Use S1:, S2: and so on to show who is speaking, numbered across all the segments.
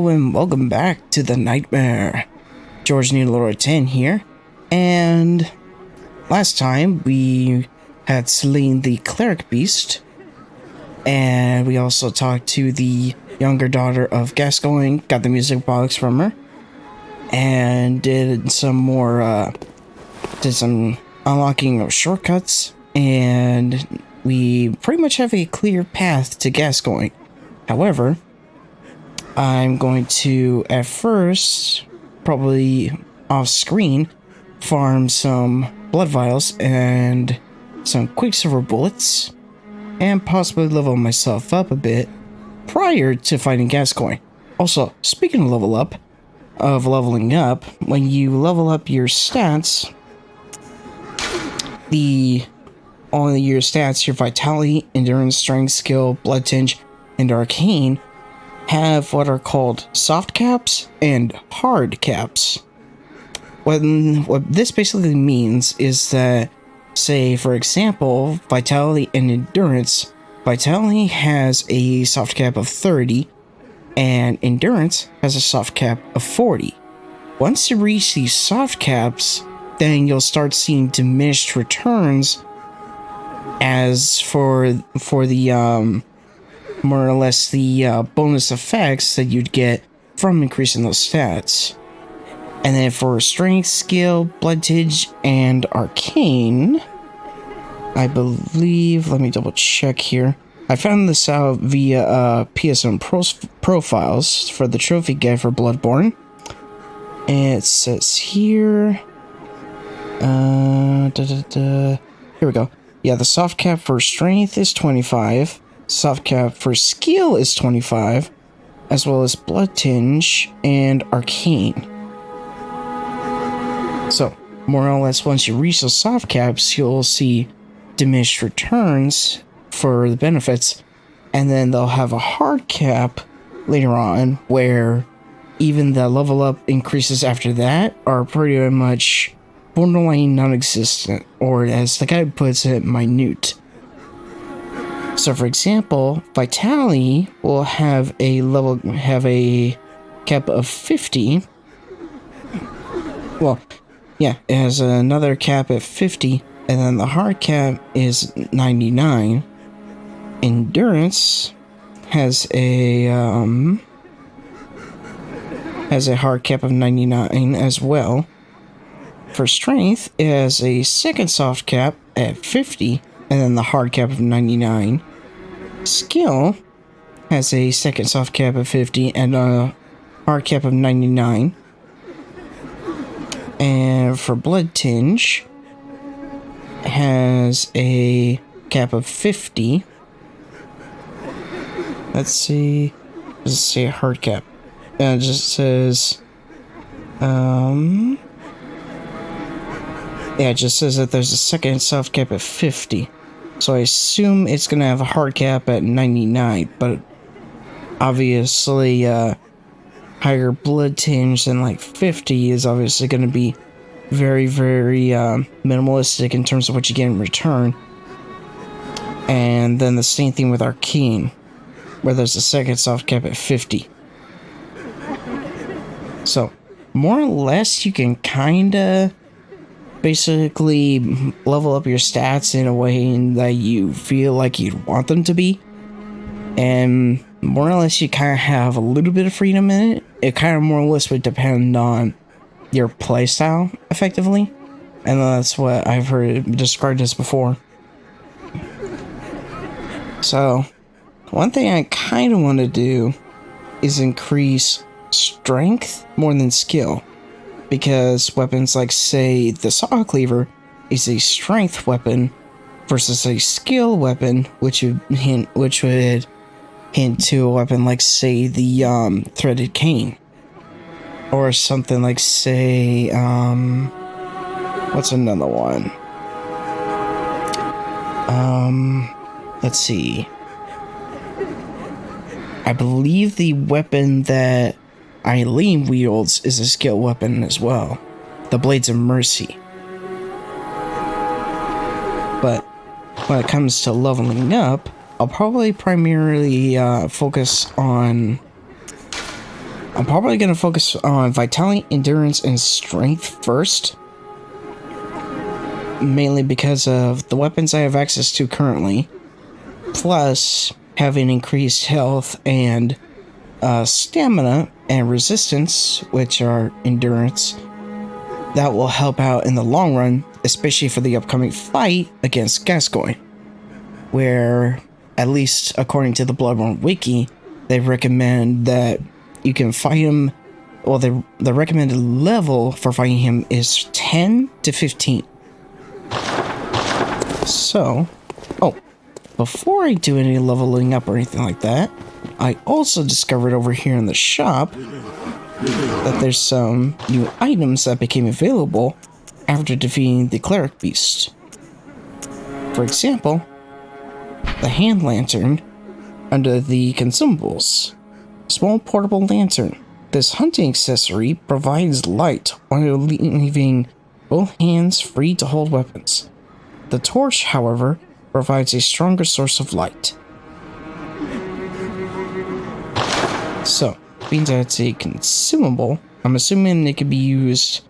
S1: and welcome back to the Nightmare. George Needle 10 here, and last time we had slain the cleric beast, and we also talked to the younger daughter of Gascoigne, got the music box from her, and did some more, did some unlocking of shortcuts, and we pretty much have a clear path to Gascoigne. However, I'm going to, at first, probably off screen, farm some blood vials and some quicksilver bullets, and possibly level myself up a bit prior to fighting Gascoigne. Also, speaking of leveling up, when you level up your stats, your vitality, endurance, strength, skill, blood tinge, and arcane have what are called soft caps and hard caps. What this basically means is that, say for example, vitality and endurance. Vitality has a soft cap of 30, and endurance has a soft cap of 40. Once you reach these soft caps, then you'll start seeing diminished returns as for the more or less the bonus effects that you'd get from increasing those stats. And then for strength, skill, blood tinge, and arcane, I believe, let me double check here. I found this out via PSN profiles for the trophy guide for Bloodborne. And it says here, here we go. Yeah, the soft cap for strength is 25. Soft cap for skill is 25, as well as blood tinge and arcane. So, more or less, once you reach those soft caps, you'll see diminished returns for the benefits, and then they'll have a hard cap later on, where even the level up increases after that are pretty much borderline non-existent, or as the guy puts it, minute. So for example, vitality will have a cap of 50. Well, yeah, it has another cap at 50, and then the hard cap is 99. Endurance has a hard cap of 99 as well. For strength, it has a second soft cap at 50, and then the hard cap of 99. Skill has a second soft cap of 50 and a hard cap of 99. And for blood tinge, has a cap of 50. Let's see. Does it say a hard cap? It just says, yeah, it just says that there's a second soft cap at 50. So I assume it's going to have a hard cap at 99, but obviously higher blood tinge than like 50 is obviously going to be very, very minimalistic in terms of what you get in return. And then the same thing with arcane, where there's a second soft cap at 50. So more or less you can kind of basically level up your stats in a way that you feel like you'd want them to be, and more or less you kind of have a little bit of freedom in it. It kind of more or less would depend on your playstyle effectively, and that's what I've heard described as before. So one thing I kind of want to do is increase strength more than skill, because weapons like, say, the saw cleaver is a strength weapon versus a skill weapon, which would hint to a weapon like, say, the threaded cane, or something like, say, what's another one? Let's see. I believe the weapon that Eileen wields is a skill weapon as well, the Blades of Mercy. But when it comes to leveling up, I'll probably primarily focus on I'm probably going to focus on vitality, endurance, and strength first. Mainly because of the weapons I have access to currently. Plus, having increased health and stamina and resistance, which are endurance. That will help out in the long run, especially for the upcoming fight against Gascoigne. Where, at least according to the Bloodborne wiki, they recommend that you can fight him. Well, the recommended level for fighting him is 10 to 15. So, before I do any leveling up or anything like that, I also discovered over here in the shop that there's some new items that became available after defeating the cleric beast. For example, the hand lantern under the consumables. Small portable lantern. This hunting accessory provides light while leaving both hands free to hold weapons. The torch, however, provides a stronger source of light. So, being that it's a consumable, I'm assuming it could be used.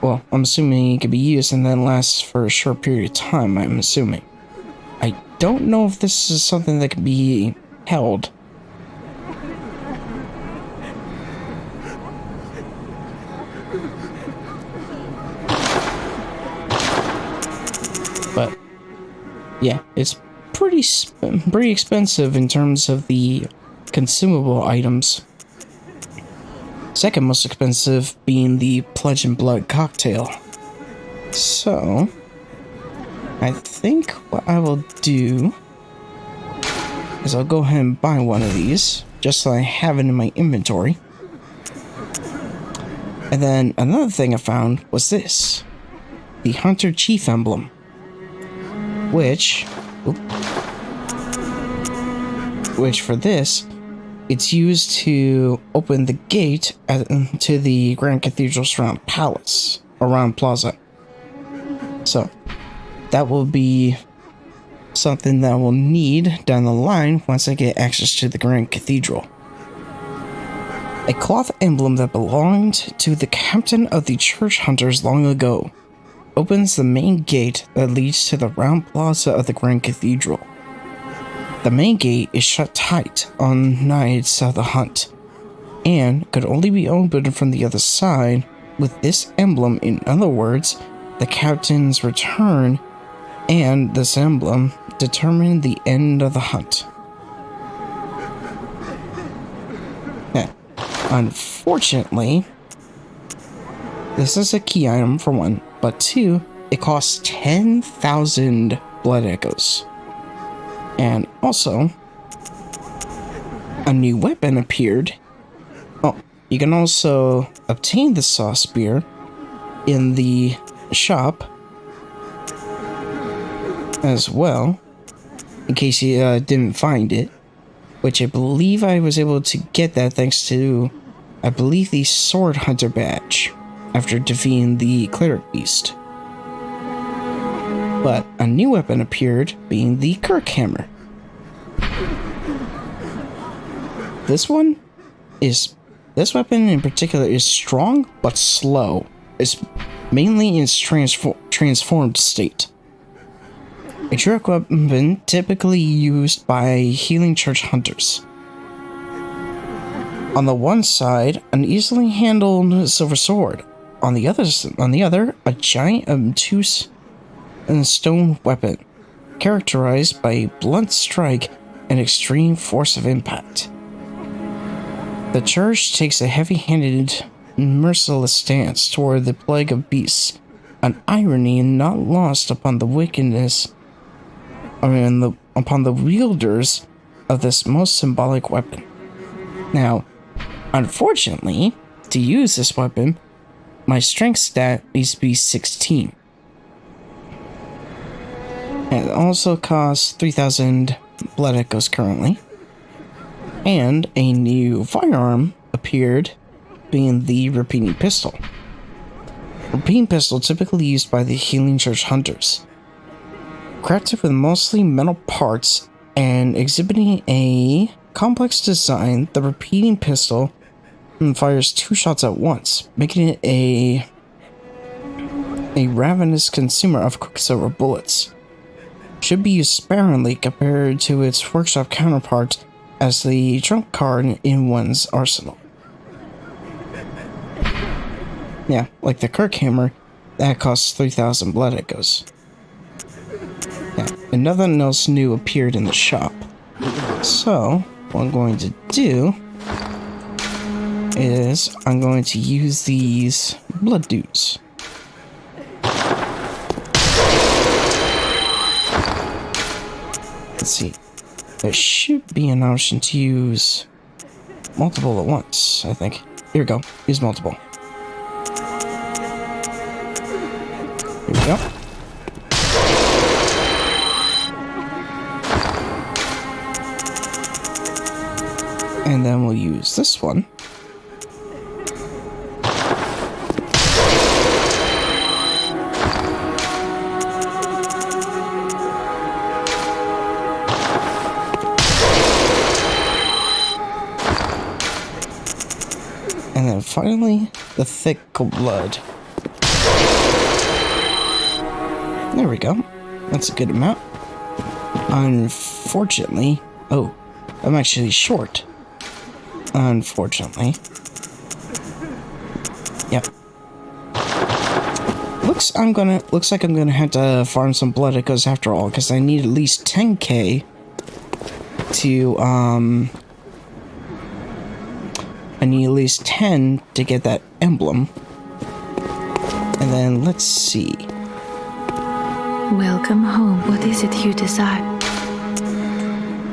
S1: Well, I'm assuming it could be used and then lasts for a short period of time, I'm assuming. I don't know if this is something that can be held. But yeah, it's pretty expensive in terms of the consumable items. Second most expensive being the Pledge and Blood cocktail. So, I think what I will do is I'll go ahead and buy one of these, just so I have it in my inventory. And then another thing I found was this, the Hunter Chief emblem, which for this, it's used to open the gate to the Grand Cathedral Surround Palace, around Plaza. So, that will be something that I will need down the line once I get access to the Grand Cathedral. A cloth emblem that belonged to the captain of the church hunters long ago opens the main gate that leads to the round plaza of the Grand Cathedral. The main gate is shut tight on nights of the hunt, and could only be opened from the other side with this emblem. In other words, the captain's return and this emblem determine the end of the hunt. Now, unfortunately, this is a key item for one, but two, it costs 10,000 blood echoes. And also, a new weapon appeared. Oh, you can also obtain the saw spear in the shop as well, in case you didn't find it, which I believe I was able to get that thanks to, I believe, the Sword Hunter badge after defeating the Cleric Beast. But a new weapon appeared, being the Kirk Hammer. This weapon in particular is strong but slow. It's mainly in its transformed state. A direct weapon typically used by healing church hunters. On the one side, an easily handled silver sword. On the other, a giant obtuse stone weapon, characterized by a blunt strike and extreme force of impact. The church takes a heavy-handed, merciless stance toward the plague of beasts, an irony not lost upon the upon the wielders of this most symbolic weapon. Now, unfortunately, to use this weapon, my strength stat needs to be 16. And it also costs 3,000 blood echoes currently. And a new firearm appeared, being the repeating pistol. Repeating pistol typically used by the healing church hunters. Crafted with mostly metal parts and exhibiting a complex design, the repeating pistol and fires 2 shots at once, making it a ravenous consumer of Quicksilver bullets. Should be used sparingly compared to its workshop counterpart as the trump card in one's arsenal. Yeah, like the Kirk hammer, that costs 3,000 blood echoes. Yeah, and nothing else new appeared in the shop. So, what I'm going to do is I'm going to use these blood dudes. Let's see. There should be an option to use multiple at once, I think. Here we go. Use multiple. Here we go. And then we'll use this one. And then finally, the thick blood. There we go. That's a good amount. Unfortunately, oh, I'm actually short. Unfortunately. Yep. Looks like I'm gonna have to farm some blood echoes after all, because I need at least 10k to I need at least 10 to get that emblem. And then let's see.
S2: Welcome home. What is it you desire?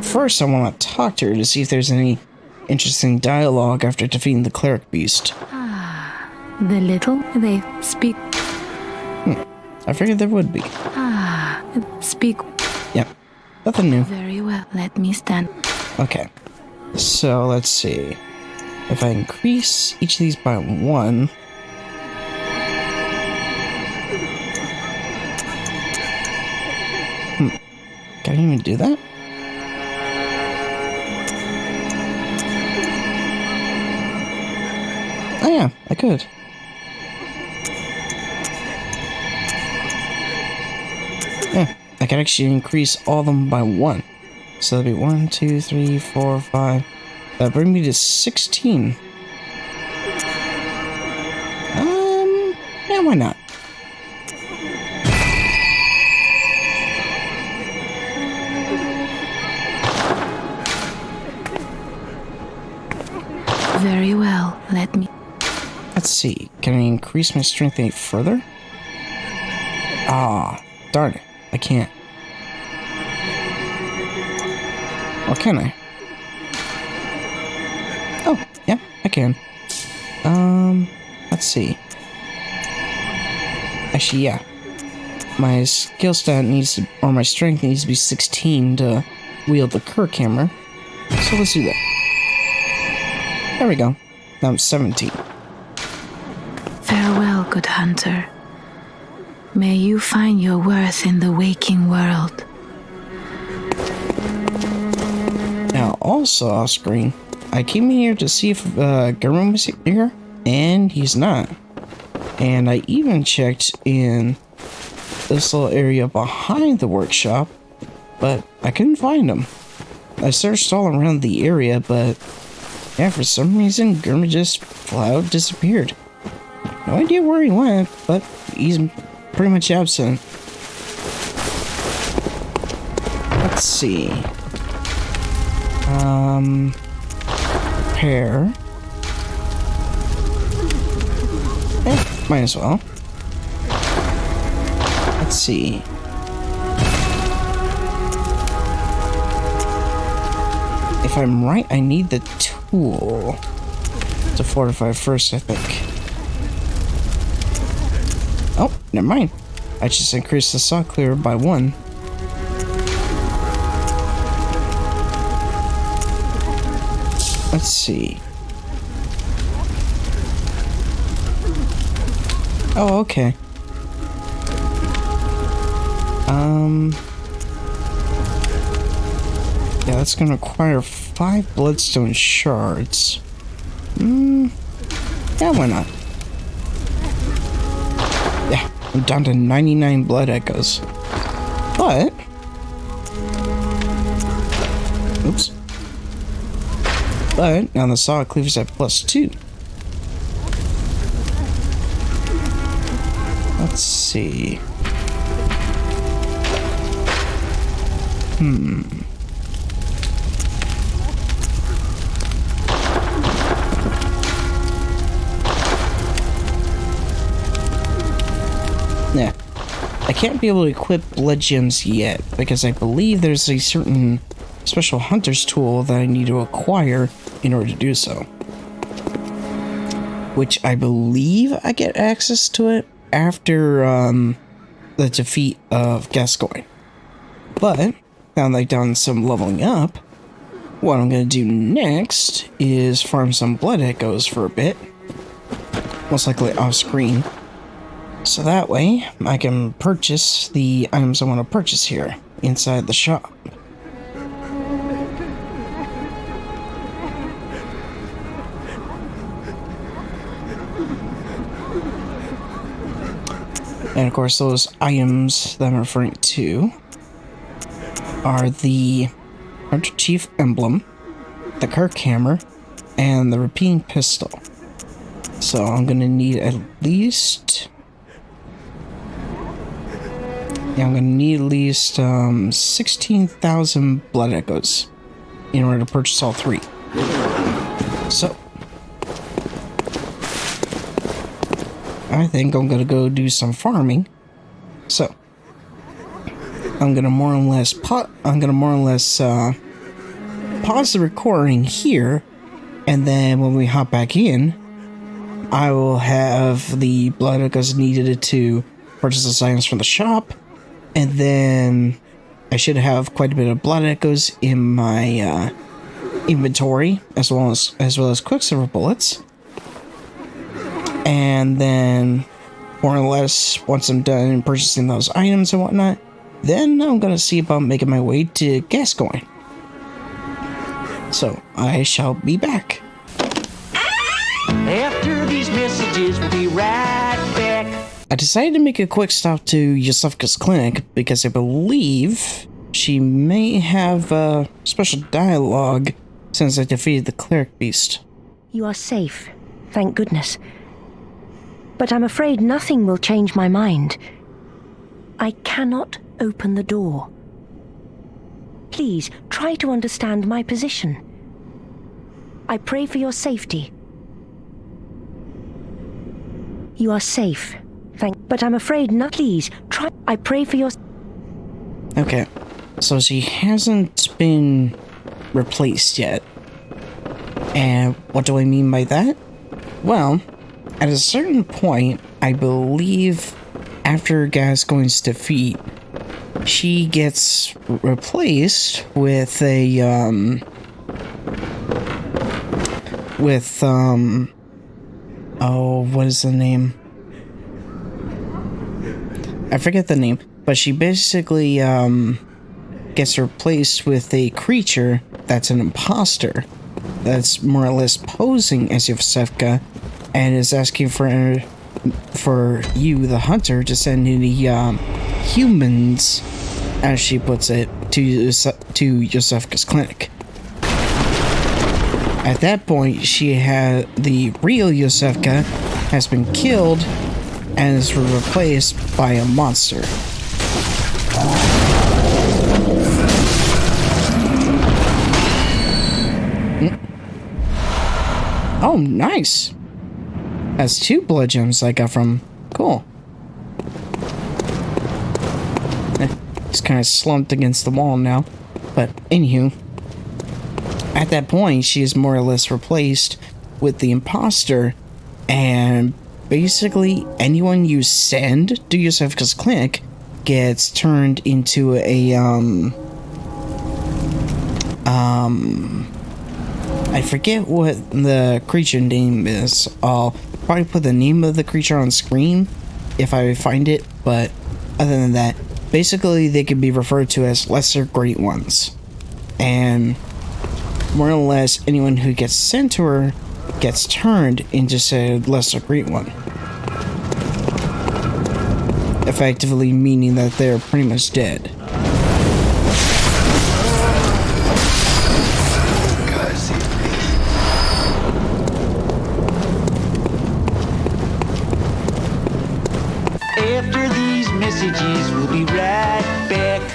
S1: First, I want to talk to her to see if there's any interesting dialogue after defeating the cleric beast.
S2: Ah, the little they speak.
S1: I figured there would be.
S2: Ah, speak.
S1: Yep. Nothing new.
S2: Very well. Let me stand.
S1: Okay. So let's see. If I increase each of these by 1. Can I even do that? Oh yeah, I could. Yeah, I could actually increase all of them by 1. So that'd be 1, 2, 3, 4, 5. That'd bring me to 16. Yeah, why not?
S2: Very well. Let me.
S1: Let's see. Can I increase my strength any further? Ah, darn it. I can't. Or can I? Oh, yeah, I can. Let's see. Actually, yeah. My skill stat needs to, or my strength needs to be 16 to wield the Kirk hammer. So let's do that. There we go. Now I'm 17.
S2: Farewell, good hunter. May you find your worth in the waking world.
S1: Now, also off screen, I came in here to see if Garum was here, and he's not. And I even checked in this little area behind the workshop, but I couldn't find him. I searched all around the area, but yeah, for some reason, Garum just flat out disappeared. No idea where he went, but he's pretty much absent. Let's see. Repair. Might as well. Let's see. If I'm right, I need the tool to fortify first, I think. Oh, never mind. I just increased the saw clear by 1. Let's see. Oh, okay. Yeah, that's gonna require 5 bloodstone shards. Yeah, why not? Yeah, I'm down to 99 blood echoes. But... Oops. But now the saw cleaves at +2. Let's see. Yeah. I can't be able to equip blood gems yet because I believe there's a certain special hunter's tool that I need to acquire in order to do so. Which I believe I get access to it after the defeat of Gascoigne. But now that I've done some leveling up, what I'm going to do next is farm some blood echoes for a bit. Most likely off screen. So that way I can purchase the items I want to purchase here inside the shop. And of course, those items that I'm referring to are the Hunter Chief Emblem, the Kirk Hammer, and the Repeating Pistol. So I'm gonna need at least... Yeah, I'm gonna need at least 16,000 blood echoes in order to purchase all three. So I think I'm gonna go do some farming. So I'm gonna more or less pause the recording here, and then when we hop back in, I will have the blood echoes needed to purchase the items from the shop, and then I should have quite a bit of blood echoes in my inventory, as well as quicksilver bullets. And then, more or less, once I'm done purchasing those items and whatnot, then I'm gonna see about making my way to Gascoigne. So, I shall be back.
S3: After these messages, we'll be right back.
S1: I decided to make a quick stop to Yosefka's clinic because I believe she may have a special dialogue since I defeated the cleric beast.
S4: You are safe, thank goodness. But I'm afraid nothing will change my mind. I cannot open the door. Please, try to understand my position. I pray for your safety. You are safe, but I'm afraid not. Please, try. I pray for your...
S1: Okay, so she hasn't been replaced yet. And what do I mean by that? Well, at a certain point, I believe after Gascoigne's defeat, she gets replaced with a, oh, what is the name? I forget the name, but she basically, gets replaced with a creature that's an imposter, that's more or less posing as Yosefka, and is asking for you, the hunter, to send any humans, as she puts it, to Yosefka's clinic. At that point, the real Yosefka has been killed and is replaced by a monster. Oh, nice! That's 2 blood gems I got from... Cool. It's kind of slumped against the wall now. But, anywho, at that point, she is more or less replaced with the imposter, and basically anyone you send to Yosefka's clinic gets turned into a, I forget what the creature name is. I'll probably put the name of the creature on screen if I find it, but other than that, basically they can be referred to as lesser great ones. And more or less anyone who gets sent to her gets turned into a lesser green one. Effectively meaning that they're pretty much dead.
S3: After these messages, we'll be right back.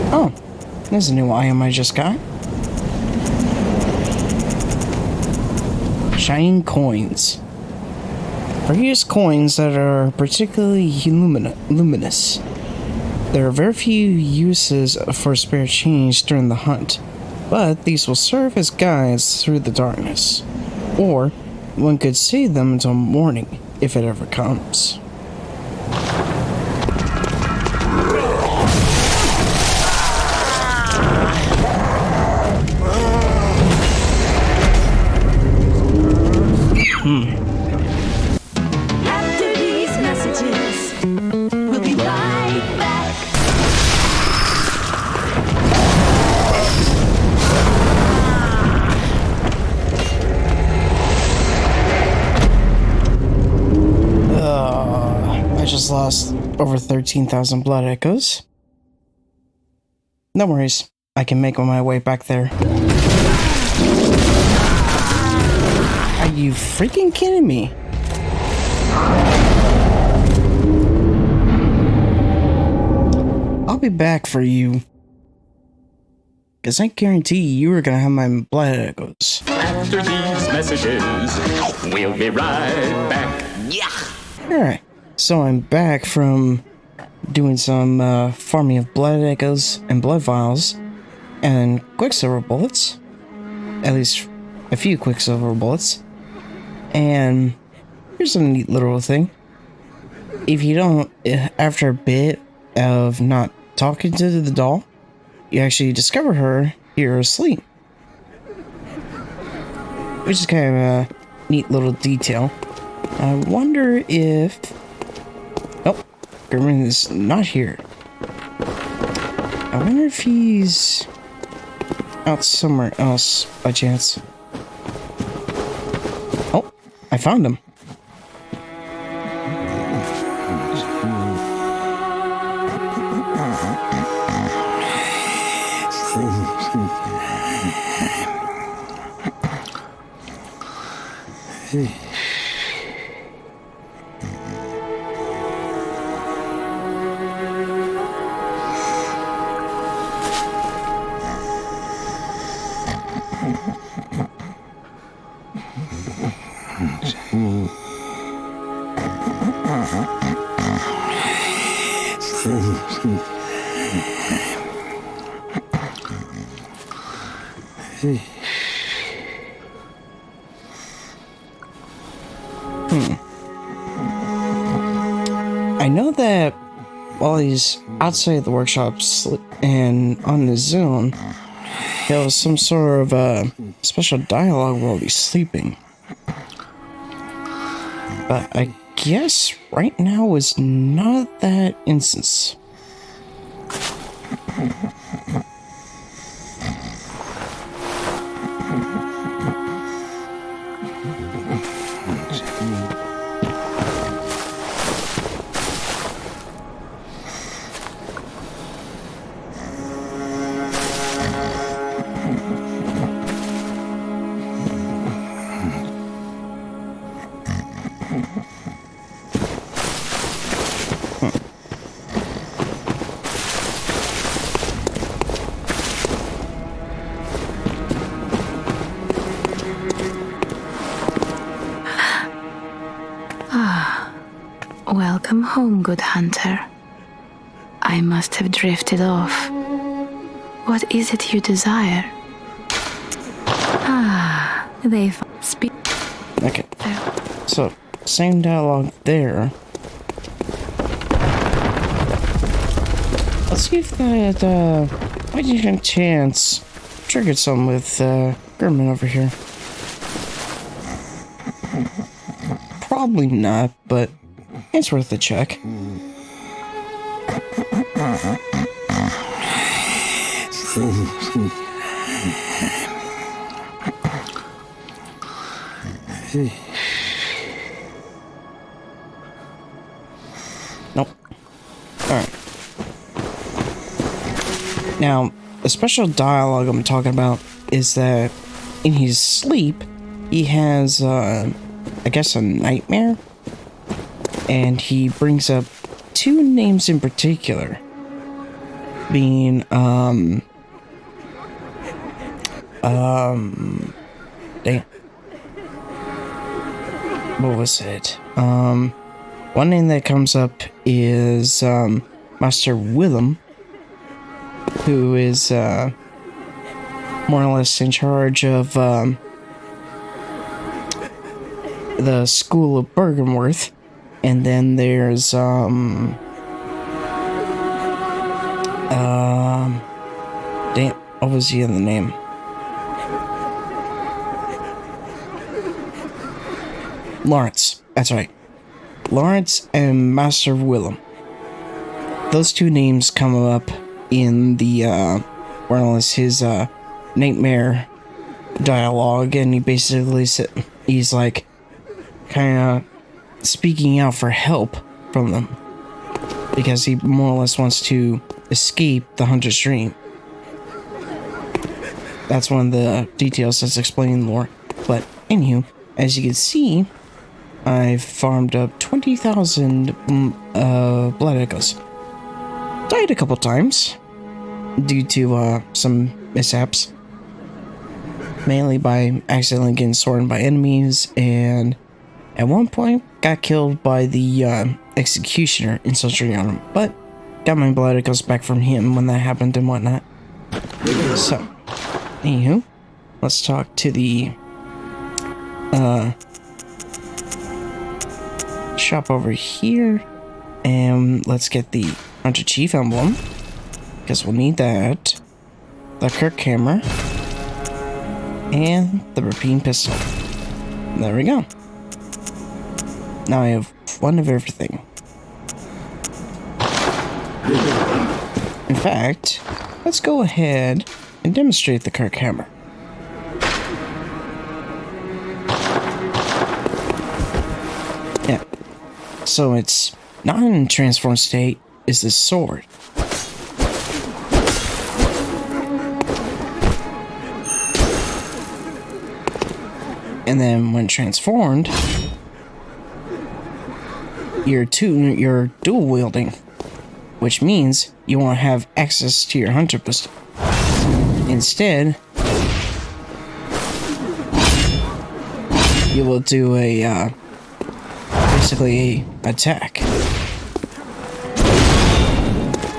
S1: Oh, there's a new item I just got. Shining coins. Precious coins that are particularly luminous. There are very few uses for spare change during the hunt, but these will serve as guides through the darkness. Or, one could save them until morning, if it ever comes.
S2: After these messages, we'll be right back.
S1: I just lost over 13,000 blood echoes. No worries, I can make my way back there. Are you freaking kidding me? I'll be back for you. Because I guarantee you are gonna have my blood echoes.
S5: After these messages, we'll be right back.
S1: Alright, so I'm back from doing some farming of blood echoes and blood vials and quicksilver bullets. At least a few quicksilver bullets. And here's a neat little thing. If you don't, after a bit of not talking to the doll, you actually discover her here asleep. Which is kind of a neat little detail. I wonder if... Oh, Gurman is not here. I wonder if he's out somewhere else by chance. Oh, I found him. I know that while he's outside the workshop and on his own, there was some sort of special dialogue while he's sleeping. But I guess right now is not that instance.
S2: Welcome home, good hunter. I must have drifted off. What is it you desire? Ah, they've speak.
S1: Okay. So So, same dialogue there. Let's see if that, by any chance, triggered something with, German over here. Probably not, but it's worth a check. Nope. Alright. Now, the special dialogue I'm talking about is that in his sleep, he has, I guess a nightmare? And he brings up two names in particular. Being, damn. What was it? One name that comes up is, Master Willem, who is, more or less in charge of, the School of Bergenworth. And then there's, damn, what was the other name? Lawrence, that's right. Lawrence and Master Willem. Those two names come up in the, more or less his, nightmare dialogue, and he basically said, he's like, kinda speaking out for help from them. Because he more or less wants to escape the Hunter's Dream. That's one of the details that's explained in the lore. But, anywho, as you can see, I've farmed up 20,000 blood echoes. Died a couple times due to some mishaps, mainly by accidentally getting sorted by enemies, and at one point got killed by the executioner in Century on him, but got my blood echoes back from him when that happened and whatnot. So, anywho, let's talk to the shop over here, and let's get the Hunter Chief emblem, because we'll need that, the Kirk hammer, and the repeating pistol. There we go. Now I have one of everything. In fact, let's go ahead and demonstrate the Kirk hammer. Yeah. So it's not in transform state, is this sword. And then when transformed, you're dual wielding, which means you won't have access to your hunter pistol. Instead, you will do a basically a attack,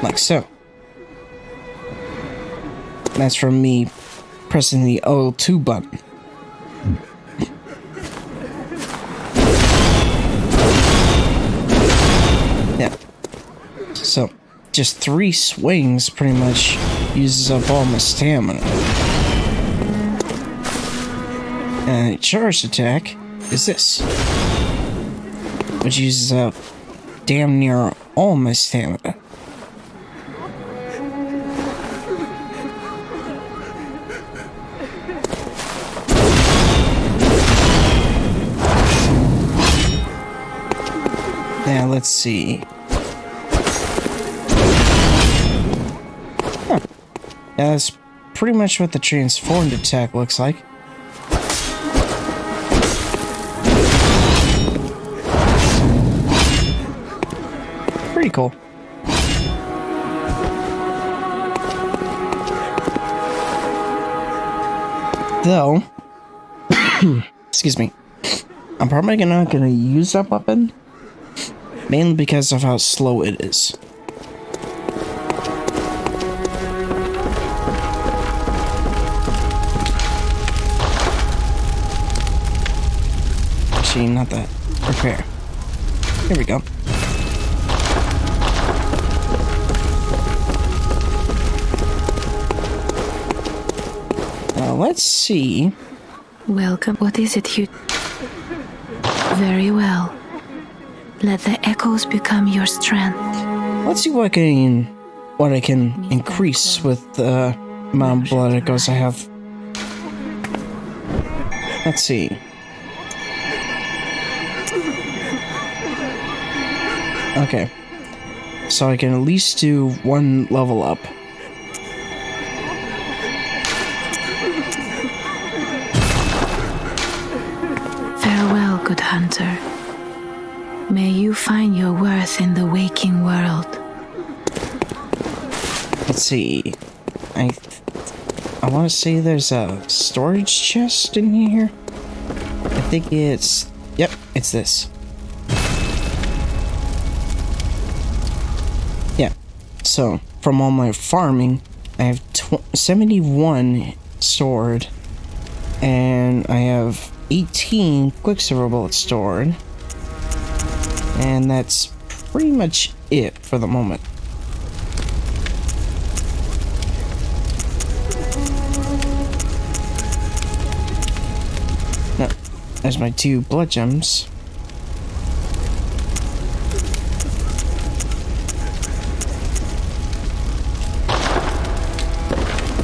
S1: like so. That's from me pressing the O2 button. Yeah. So, just 3 swings pretty much uses up all my stamina. And a charged attack is this, which uses up damn near all my stamina. Now let's see. Huh. Yeah, that's pretty much what the transformed attack looks like. Pretty cool. Though, excuse me, I'm probably not gonna use that weapon, mainly because of how slow it is. Actually, not that. repair. Here we go. Now let's see.
S2: Welcome. What is it you... Very well. Let the echoes become your strength.
S1: Let's see what I can increase with the amount of blood echoes I have. Let's see. Okay. So I can at least do one level up.
S2: Farewell, good hunter. May you find your worth in the waking world.
S1: Let's see. I want to say there's a storage chest in here. I think it's... Yep, it's this. Yeah. So, from all my farming, I have 71 stored. And I have 18 Quicksilver bullets stored. And that's pretty much it for the moment. Now, there's my 2 blood gems.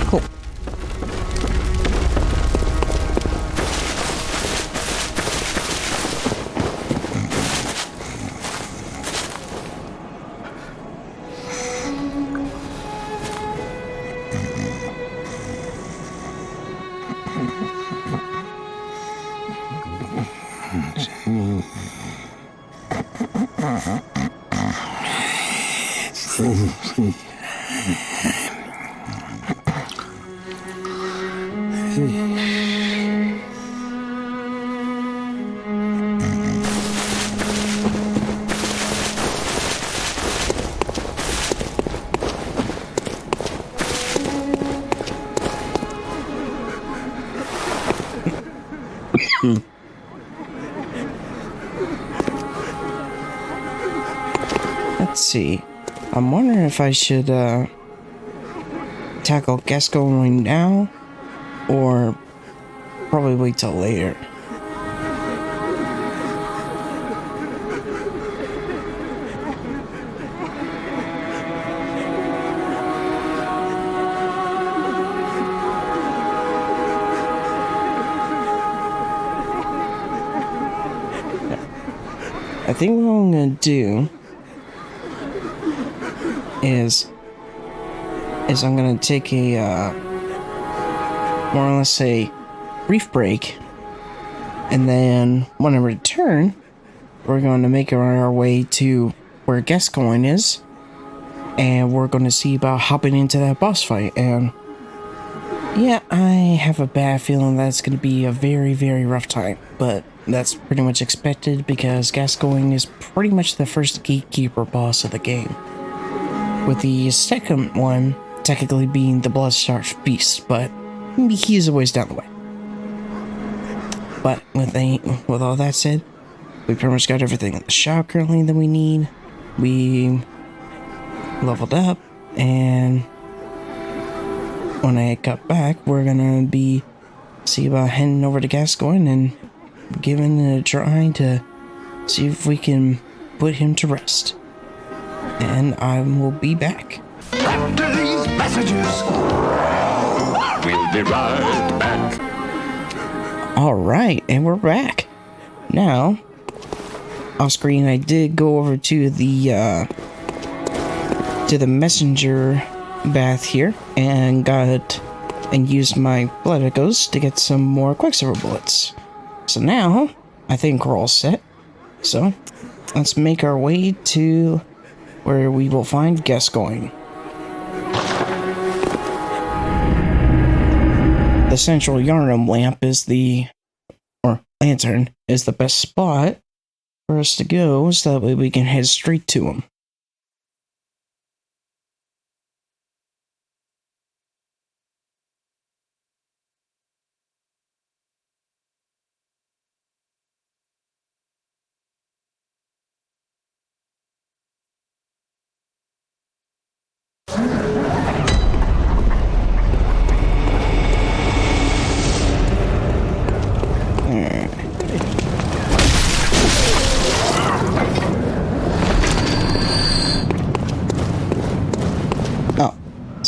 S1: Cool. Let's see. I'm wondering if I should tackle Gascoigne now, or probably wait till later. I think what I'm gonna do is I'm gonna take a more or less a brief break, and then when I return, we're going to make our way to where Gascoigne is, and we're going to see about hopping into that boss fight. And yeah, I have a bad feeling that it's going to be a very, very rough time, but that's pretty much expected because Gascoigne is pretty much the first gatekeeper boss of the game, with the second one technically being the Bloodstarved Beast, but he's a ways down the way. But with all that said, we pretty much got everything in the shop currently that we need. We leveled up, and when I got back, we're gonna be see about heading over to Gascoigne and giving it a try to see if we can put him to rest. And I will be back.
S3: After these messages,
S5: We'll be right back.
S1: Alright, and we're back. Now, off screen I did go over to the messenger bath here and used my blood echoes to get some more Quicksilver bullets. So now, I think we're all set. So, let's make our way to where we will find Gascoigne. The central Yarnum lamp lantern is the best spot for us to go, so that way we can head straight to him.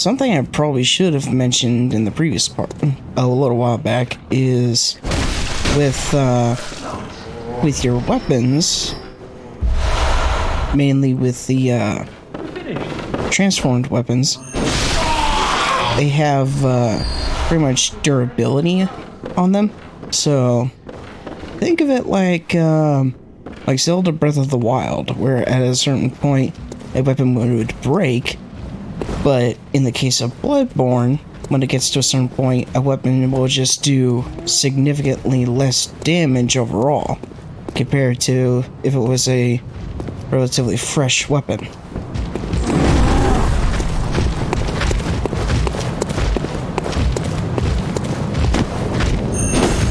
S1: something I probably should have mentioned in the previous part, a little while back, is with your weapons, mainly with the transformed weapons, they have pretty much durability on them. So think of it like Zelda Breath of the Wild, where at a certain point a weapon would break, but in the case of Bloodborne, when it gets to a certain point, a weapon will just do significantly less damage overall compared to if it was a relatively fresh weapon.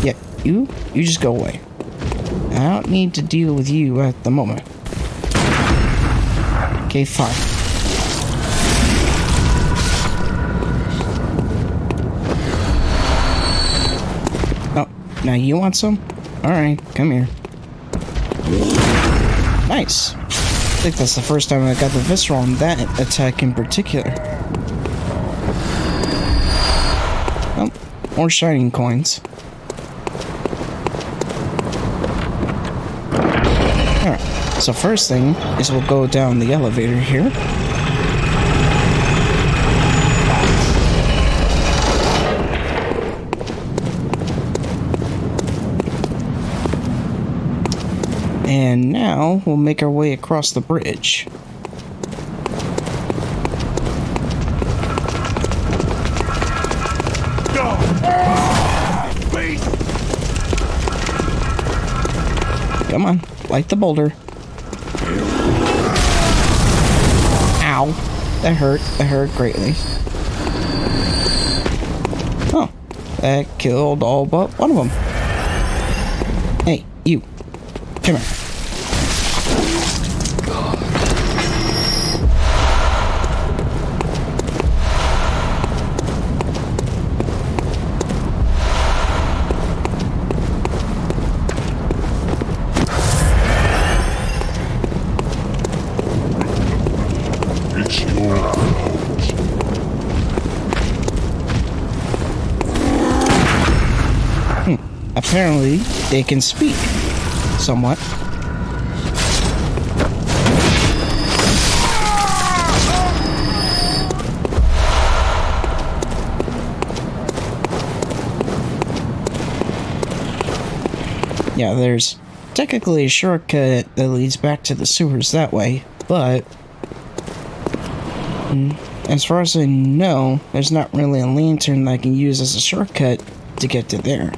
S1: Yeah, you just go away. I don't need to deal with you at the moment. Okay, fine. Oh, now you want some? Alright, come here. Nice. I think that's the first time I got the visceral on that attack in particular. Oh, more shining coins. Alright, so first thing is we'll go down the elevator here. And now we'll make our way across the bridge. Come on, light the boulder. Ow. That hurt greatly. Oh, that killed all but one of them. Hey, you. Come here. Apparently, they can speak somewhat. Yeah, there's technically a shortcut that leads back to the sewers that way, but as far as I know, there's not really a lantern that I can use as a shortcut to get to there.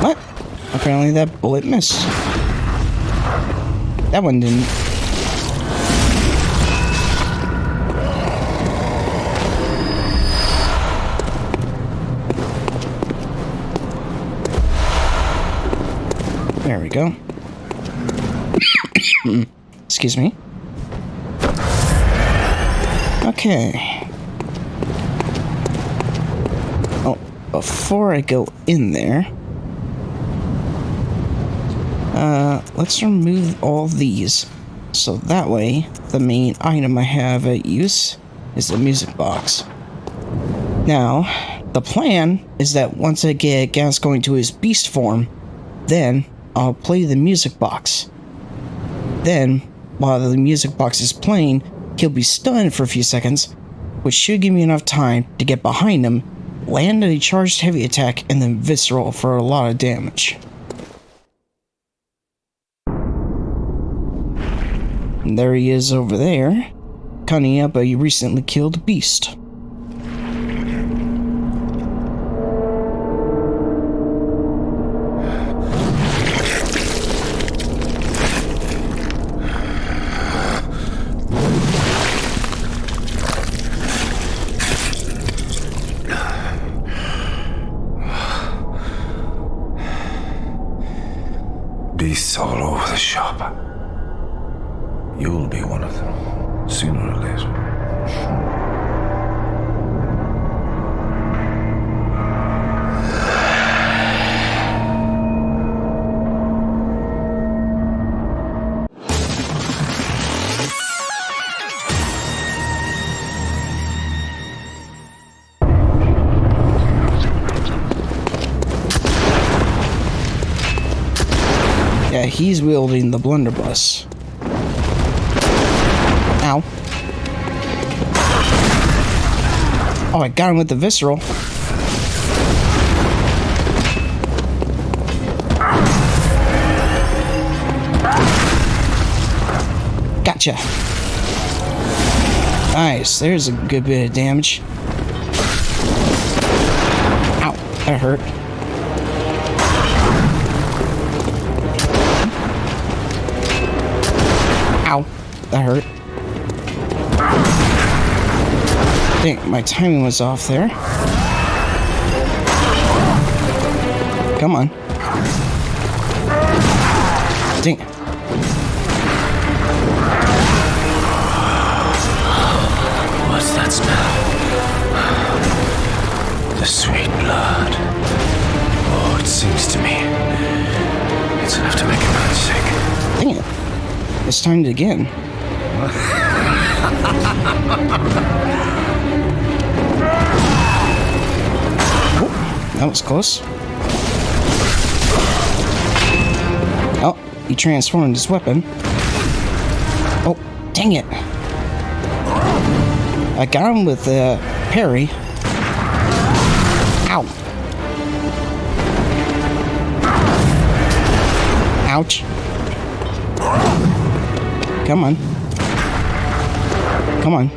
S1: What? Apparently that bullet missed. That one didn't. There we go. Excuse me. Okay. Oh, before I go in there, let's remove all these. So that way, the main item I have at use is the music box. Now, the plan is that once I get Gas going to his beast form, then I'll play the music box. Then, while the music box is playing, he'll be stunned for a few seconds, which should give me enough time to get behind him, land a charged heavy attack, and then visceral for a lot of damage. And there he is over there, cutting up a recently killed beast.
S6: Beasts all over the shop. You'll be one of them, sooner or later.
S1: Yeah, he's wielding the blunderbuss. Ow. Oh, I got him with the visceral. Gotcha. Nice, there's a good bit of damage. Ow, that hurt. Ow, that hurt. Dang, my timing was off there. Come on. Dang.
S6: What's that smell? The sweet blood. Oh, it seems to me it's enough to make a man sick.
S1: Dang it. It's timed again. Oh, that was close. Oh, he transformed his weapon. Oh, dang it. I got him with the parry. Ow. Ouch. Come on. Come on.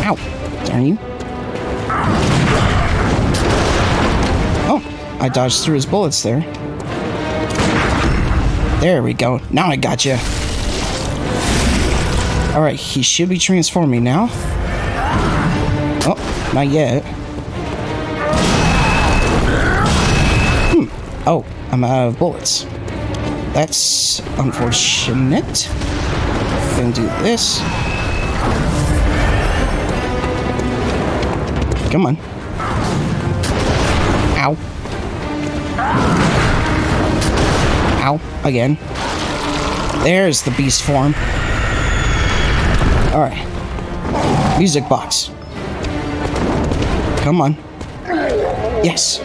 S1: Ow. Darn you. Oh, I dodged through his bullets there. There we go. Now I got you. Alright, he should be transforming now. Oh, not yet. Oh, I'm out of bullets. That's unfortunate. Gonna do this. Come on. Ow. Ow. Again. There's the beast form. Alright. Music box. Come on. Yes.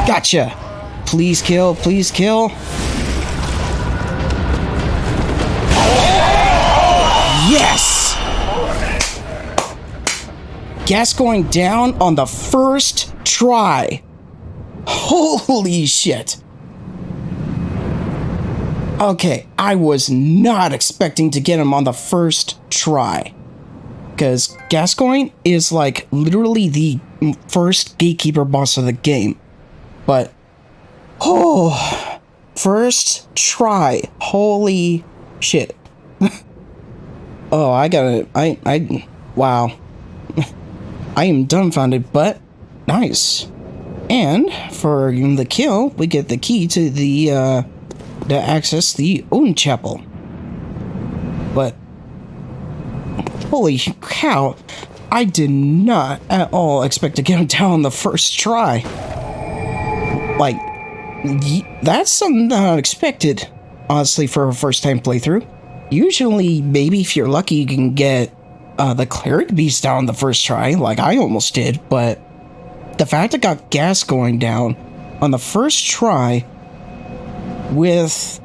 S1: Gotcha. Please kill, please kill. Yes! Gas going down on the first try. Holy shit. Okay, I was not expecting to get him on the first try. Because Gascoigne is like literally the first gatekeeper boss of the game. But, oh, first try. Holy shit. Oh, wow. I am dumbfounded, but nice. And for the kill, we get the key to to access the Own Chapel. But, holy cow, I did not at all expect to get him down on the first try. Like, that's something unexpected, honestly, for a first-time playthrough. Usually, maybe if you're lucky, you can get the Cleric Beast down the first try, like I almost did, but the fact I got gas going down on the first try with,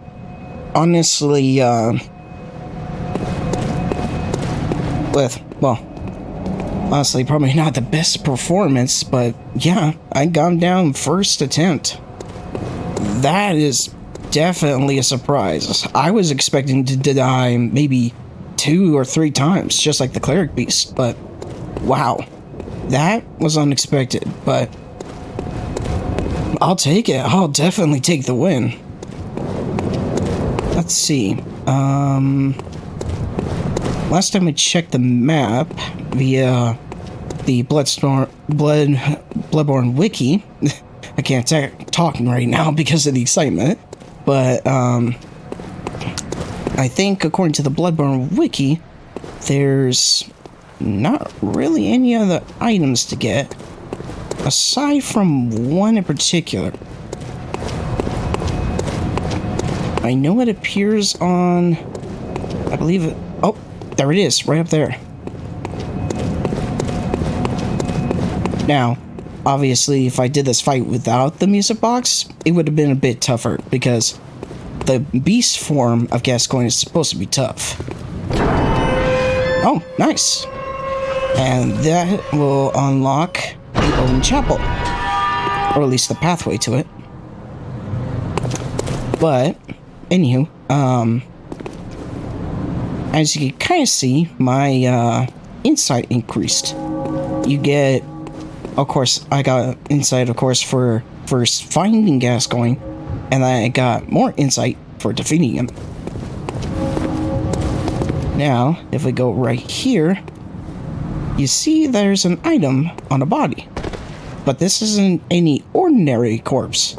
S1: honestly, honestly, probably not the best performance, but yeah, I got him down first attempt. That is definitely a surprise. I was expecting to die maybe 2 or 3 times, just like the Cleric Beast, but wow, that was unexpected, but I'll take it. I'll definitely take the win. Let's see. Last time I checked the map via the Bloodborne wiki. I can't talk right now because of the excitement, but I think according to the Bloodborne wiki, there's not really any other items to get aside from one in particular. I know it appears on, I believe it, oh, there it is, right up there. Now, obviously, if I did this fight without the music box, it would have been a bit tougher, because the beast form of Gascoigne is supposed to be tough. Oh, nice. And that will unlock the Omen Chapel, or at least the pathway to it. But, anywho, as you can kind of see, my insight increased. You get, of course, I got insight, of course, for first finding Gascoigne, and then I got more insight for defeating him. Now, if we go right here, you see there's an item on a body. But this isn't any ordinary corpse.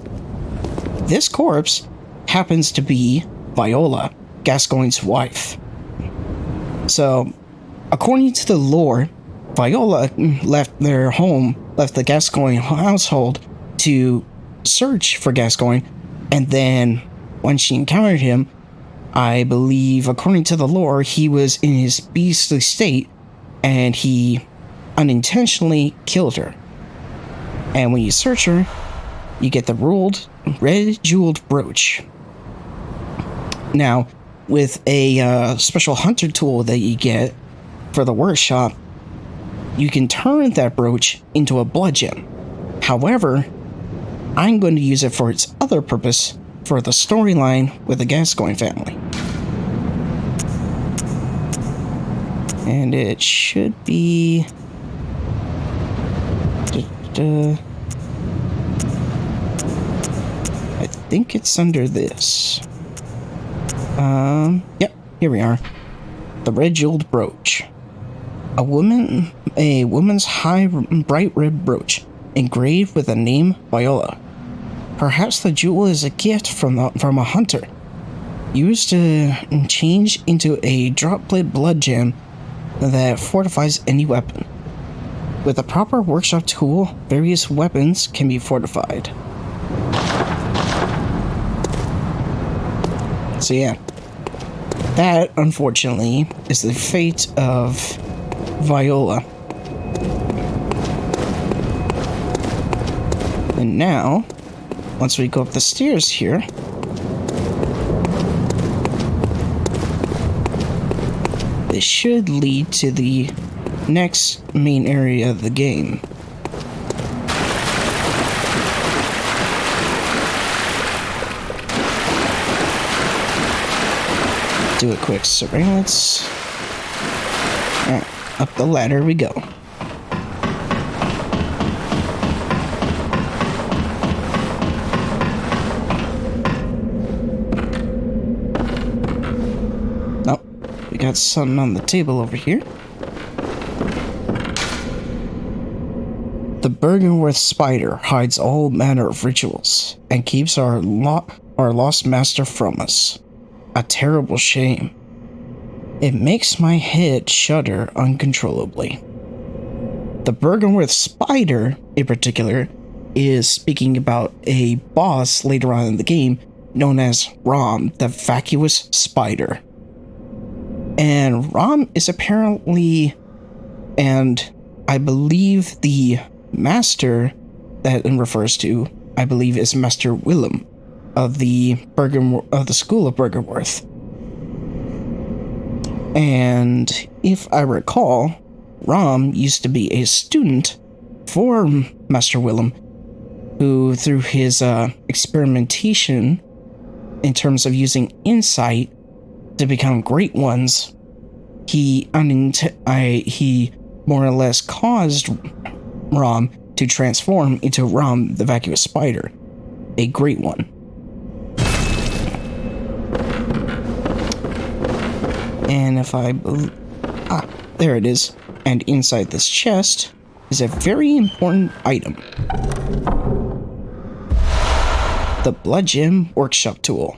S1: This corpse happens to be Viola, Gascoigne's wife. So, according to the lore, Viola left their home, left the Gascoigne household to search for Gascoigne, and then when she encountered him, I believe, according to the lore, he was in his beastly state, and he unintentionally killed her. And when you search her, you get the red jeweled brooch. Now, with a special hunter tool that you get for the workshop, you can turn that brooch into a blood gem. However, I'm going to use it for its other purpose, for the storyline with the Gascoigne family. And it should be... I think it's under this. Yep, here we are. The red jeweled brooch. A woman's high bright red brooch, engraved with the name Viola. Perhaps the jewel is a gift from a hunter, used to change into a droplet blood gem that fortifies any weapon. With a proper workshop tool, various weapons can be fortified. So yeah, that unfortunately is the fate of Viola. And now, once we go up the stairs here, this should lead to the next main area of the game. Do a quick surveillance. Alright, up the ladder we go. Nope, we got something on the table over here. The Bergenworth spider hides all manner of rituals and keeps our lost master from us. A terrible shame. It makes my head shudder uncontrollably. The Bergenworth spider, in particular, is speaking about a boss later on in the game known as Rom, the vacuous spider. And Rom is apparently, and I believe the master that it refers to, I believe, is Master Willem of the School of Bergenworth. And if I recall, Rom used to be a student for Master Willem, who through his experimentation in terms of using insight to become great ones, he more or less caused Rom to transform into Rom the vacuous spider, a great one. And if there it is. And inside this chest, is a very important item. The Blood Gem Workshop Tool.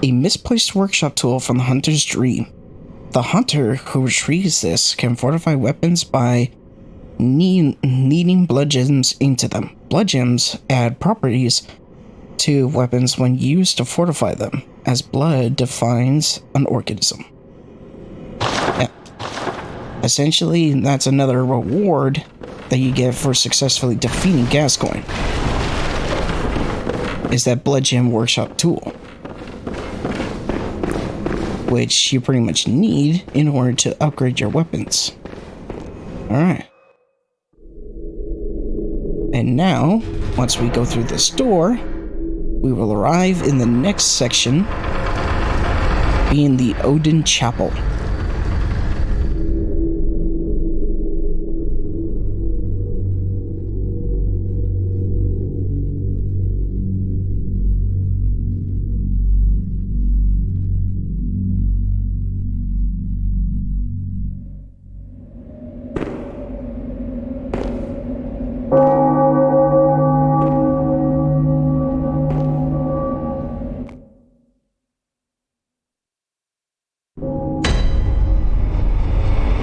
S1: A misplaced workshop tool from the hunter's dream. The hunter who retrieves this can fortify weapons by kneading blood gems into them. Blood gems add properties to weapons when used to fortify them, as blood defines an organism. Yeah. Essentially, that's another reward that you get for successfully defeating Gascoigne, is that Blood Gem Workshop tool, which you pretty much need in order to upgrade your weapons. Alright. And now, once we go through this door, we will arrive in the next section, being the Odin Chapel.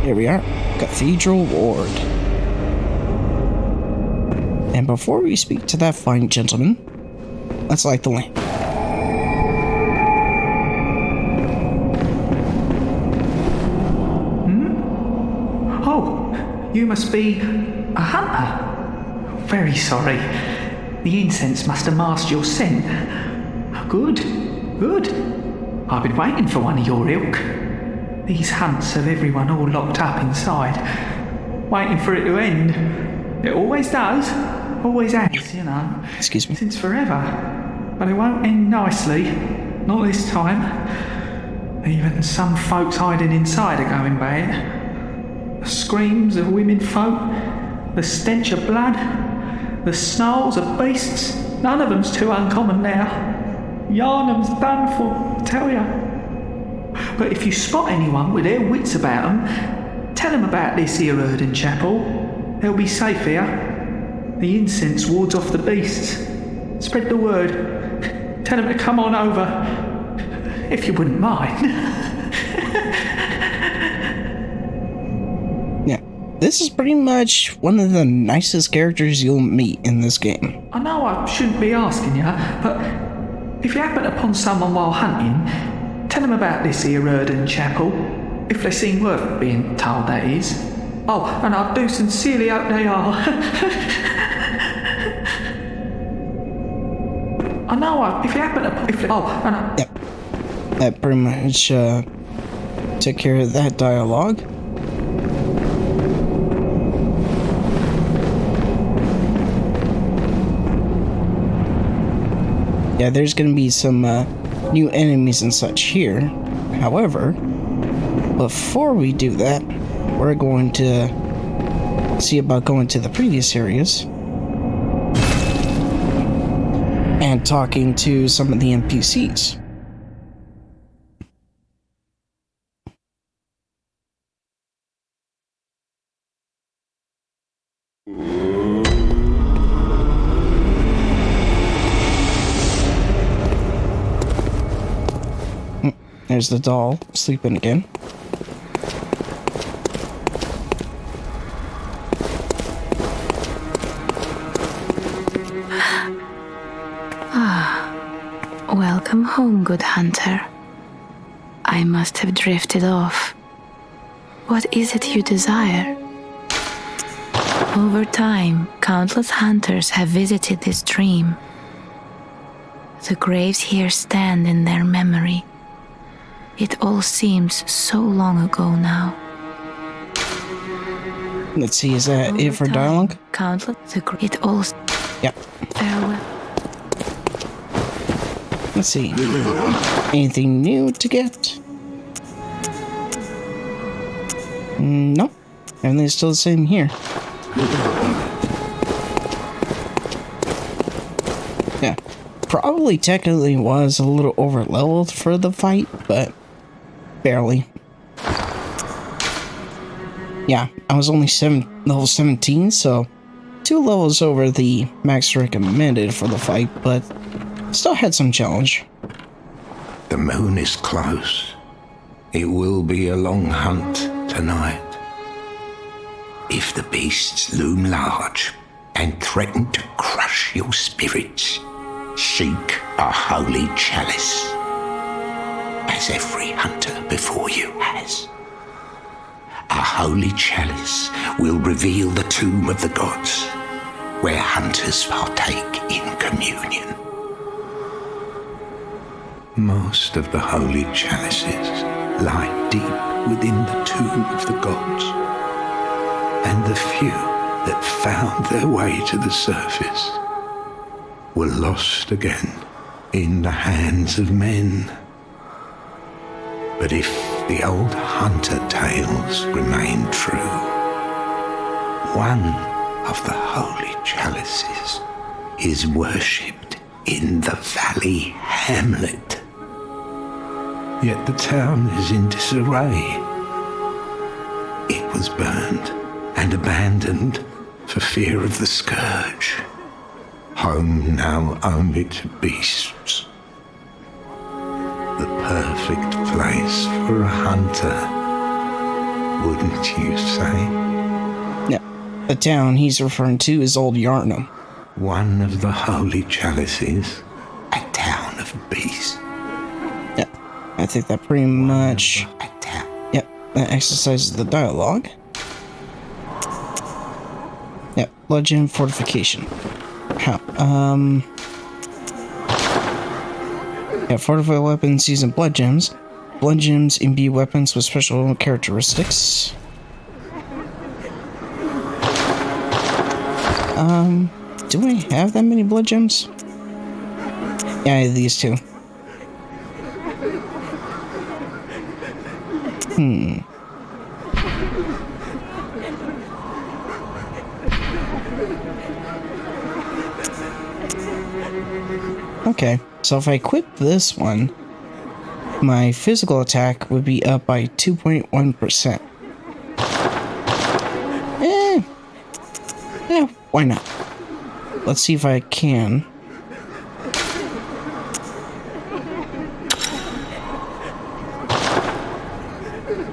S1: Here we are, Cathedral Ward. And before we speak to that fine gentleman, let's light the lamp.
S7: Oh, you must be a hunter. Very sorry. The incense must have masked your scent. Good, good. I've been waiting for one of your ilk. These hunts have everyone all locked up inside, waiting for it to end. It always does, always has, you know.
S1: Excuse me.
S7: Since forever. But it won't end nicely, not this time. Even some folks hiding inside are going bad. The screams of women folk, the stench of blood, the snarls of beasts, none of them's too uncommon now. Yarnum's done for, I tell ya. But if you spot anyone with their wits about them, tell them about this here Odin Chapel. They'll be safe here. The incense wards off the beasts. Spread the word. Tell them to come on over, if you wouldn't mind.
S1: Yeah, this is pretty much one of the nicest characters you'll meet in this game.
S7: I know I shouldn't be asking you, but if you happen upon someone while hunting, tell them about this here Odin Chapel, if they seem worth being told, that is. Oh, and I do sincerely hope they are. I know if you happen to...
S1: Yep. That pretty much took care of that dialogue. Yeah, there's gonna be some new enemies and such here. However, before we do that, we're going to see about going to the previous areas and talking to some of the NPCs. There's the doll, sleeping again.
S2: Welcome home, good hunter. I must have drifted off. What is it you desire? Over time, countless hunters have visited this dream. The graves here stand in their memory. It all seems so long ago now.
S1: Let's see, is that it for dialogue?
S2: Countless, it all.
S1: Yep.
S2: Farewell.
S1: Let's see. Anything new to get? Nope. Everything's still the same here. Yeah. probably technically was a little over leveled for the fight, but barely. Yeah, I was only level 17, so 2 levels over the max recommended for the fight, but still had some challenge.
S6: The moon is close. It will be a long hunt tonight. If the beasts loom large and threaten to crush your spirits, seek a holy chalice, as every hunter before you has. A holy chalice will reveal the tomb of the gods, where hunters partake in communion. Most of the holy chalices lie deep within the tomb of the gods, and the few that found their way to the surface were lost again in the hands of men. But if the old hunter tales remain true, one of the holy chalices is worshipped in the valley hamlet. Yet the town is in disarray. It was burned and abandoned for fear of the scourge. Home now only to beasts. The perfect place for a hunter, wouldn't you say?
S1: Yeah, the town he's referring to is Old Yarnum.
S6: One of the holy chalices, a town of beasts.
S1: Yeah, I think that pretty much... Yep, that exercises the dialogue. Yep, Bludgeon Fortification. How? Yeah, fortified weapons using blood gems. Blood gems imbue weapons with special characteristics. Do I have that many blood gems? Yeah, I have these two. Okay, so if I equip this one, my physical attack would be up by 2.1%. Yeah, why not? Let's see if I can.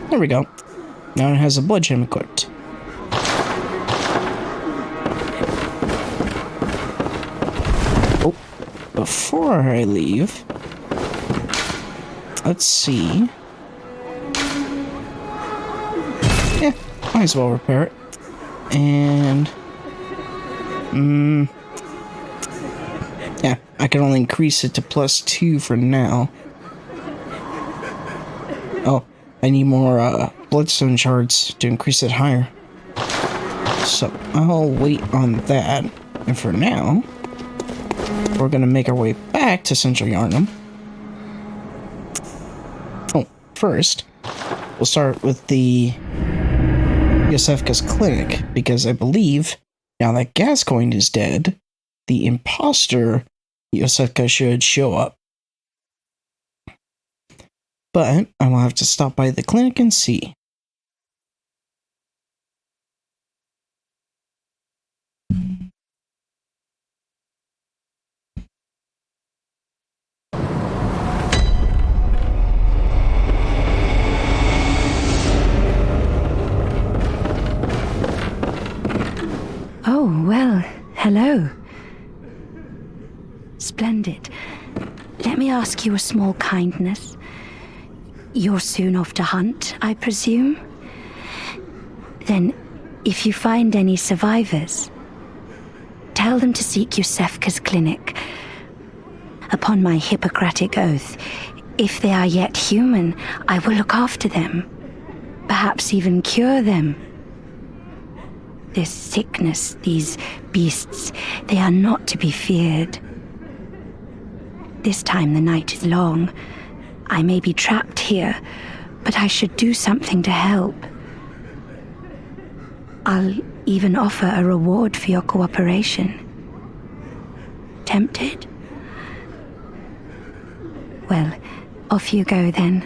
S1: There we go. Now it has a blood gem equipped. Oh, before I leave, let's see. Yeah, might as well repair it. And yeah, I can only increase it to +2 for now. Oh, I need more bloodstone shards to increase it higher. So I'll wait on that. And for now, we're gonna make our way back to Central Yarnum. Oh, first, we'll start with the Yosefka's clinic, because I believe now that Gascoigne is dead, the imposter Yosefka should show up. But I will have to stop by the clinic and see.
S4: Oh, well, hello. Splendid. Let me ask you a small kindness. You're soon off to hunt, I presume? Then, if you find any survivors, tell them to seek Yosefka's clinic. Upon my Hippocratic oath, if they are yet human, I will look after them. Perhaps even cure them. This sickness, these beasts, they are not to be feared. This time the night is long. I may be trapped here, but I should do something to help. I'll even offer a reward for your cooperation. Tempted?
S8: Well, off you go then.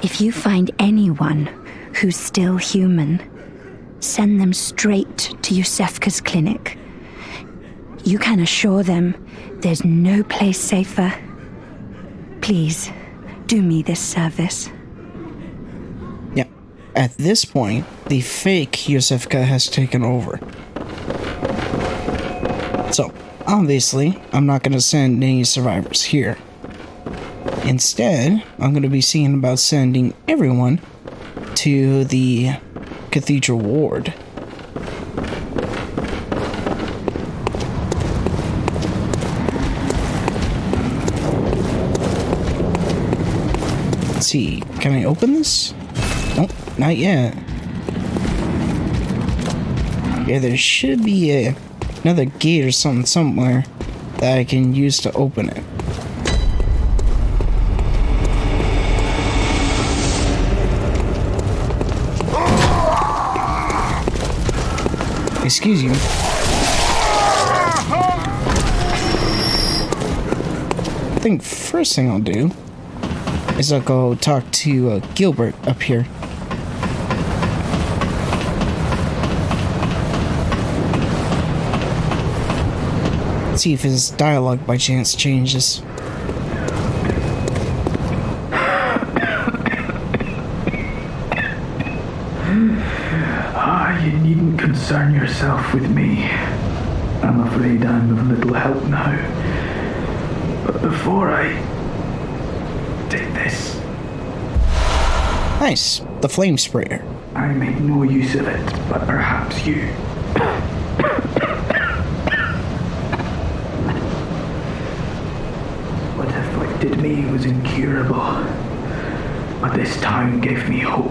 S8: If you find anyone who's still human, send them straight to Yusefka's clinic. You can assure them there's no place safer. Please, do me this service.
S1: Yeah. At this point, the fake Yusefka has taken over. So, obviously, I'm not going to send any survivors here. Instead, I'm going to be seeing about sending everyone to the Cathedral Ward. Let's see, can I open this? Nope, not yet. Yeah, there should be another gate or something somewhere that I can use to open it. Excuse you. I think first thing I'll do is I'll go talk to Gilbert up here. Let's see if his dialogue by chance changes.
S7: You needn't concern yourself with me. I'm afraid I'm of little help now. But before I take this...
S1: Nice, the flame sprayer.
S7: I make no use of it, but perhaps you. What afflicted me was incurable, but this town gave me hope.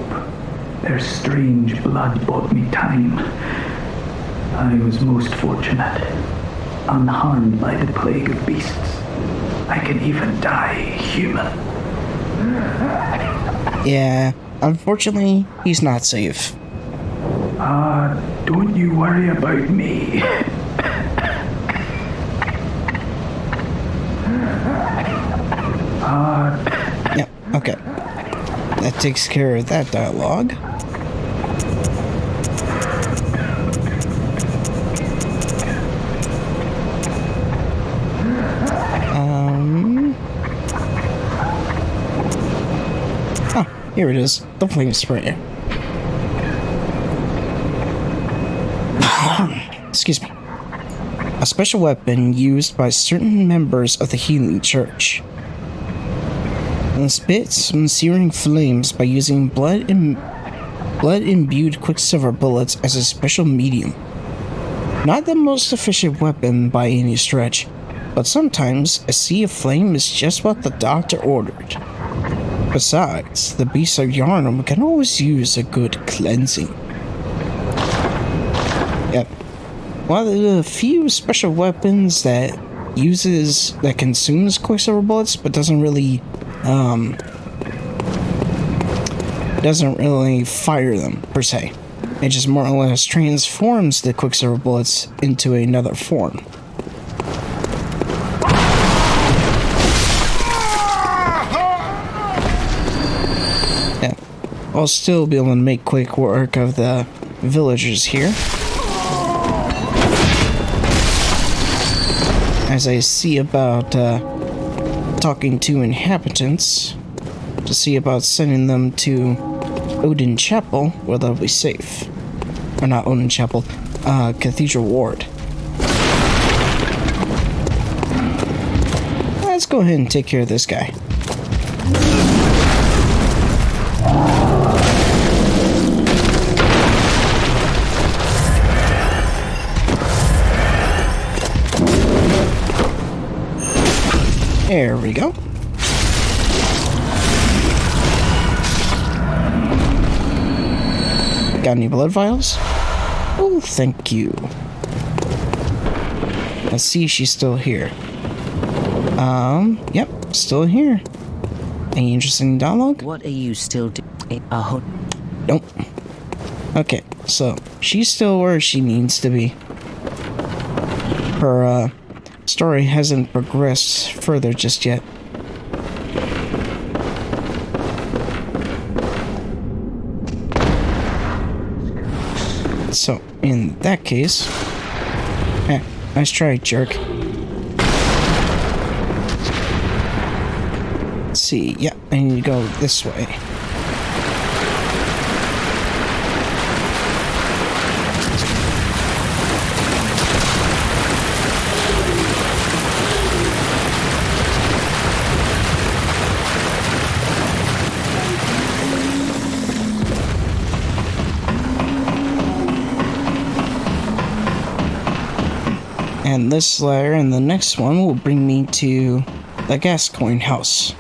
S7: Their strange blood bought me time. I was most fortunate, unharmed by the plague of beasts. I can even die human.
S1: Yeah, unfortunately, he's not safe.
S7: Don't you worry about me.
S1: Yeah, okay. That takes care of that dialogue. Here it is, the flame sprayer. Excuse me. A special weapon used by certain members of the Healing Church. And spits some searing flames by using blood-imbued quicksilver bullets as a special medium. Not the most efficient weapon by any stretch, but sometimes a sea of flame is just what the doctor ordered. Besides, the beasts of Yarnum can always use a good cleansing. Yep. One of the few special weapons that consumes quicksilver bullets, but doesn't really fire them per se. It just more or less transforms the quicksilver bullets into another form. I'll still be able to make quick work of the villagers here, as I see about talking to inhabitants to see about sending them to Odin Chapel, where they'll be safe. Or not Odin Chapel, Cathedral Ward. Let's go ahead and take care of this guy. There we go. Got any blood vials? Oh, thank you. Let's see, she's still here. Yep, still here. Any interesting dialogue?
S9: What are you still doing?
S1: Nope. Okay, so she's still where she needs to be. Her story hasn't progressed further just yet. So, in that case... nice try, jerk. Let's see. Yeah, I need to go this way. And this layer and the next one will bring me to the gas coin house,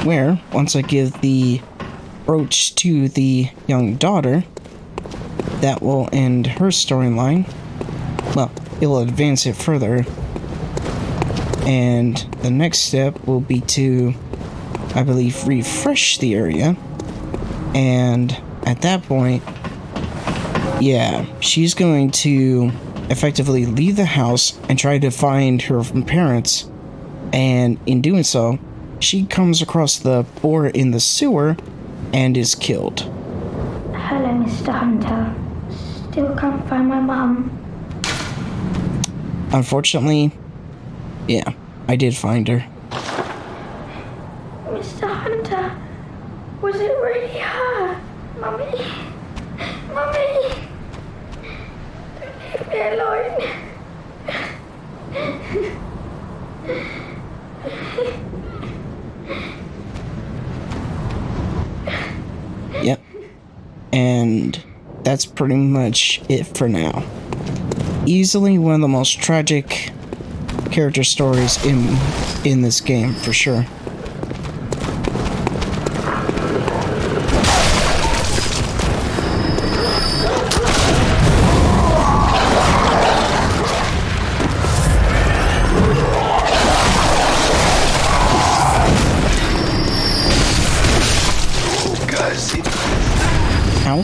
S1: where, once I give the brooch to the young daughter, that will end her storyline. Well, it will advance it further. And the next step will be to, I believe, refresh the area. And at that point, yeah, she's going to effectively leave the house and try to find her parents. And in doing so, she comes across the boar in the sewer and is killed.
S9: Hello, Mr. Hunter. Still can't find my mum.
S1: Unfortunately, yeah, I did find her.
S9: Mr. Hunter, was it really her? Mummy? Mummy? Don't leave me alone.
S1: Yep. And that's pretty much it for now. Easily one of the most tragic character stories in this game, for sure. Ow.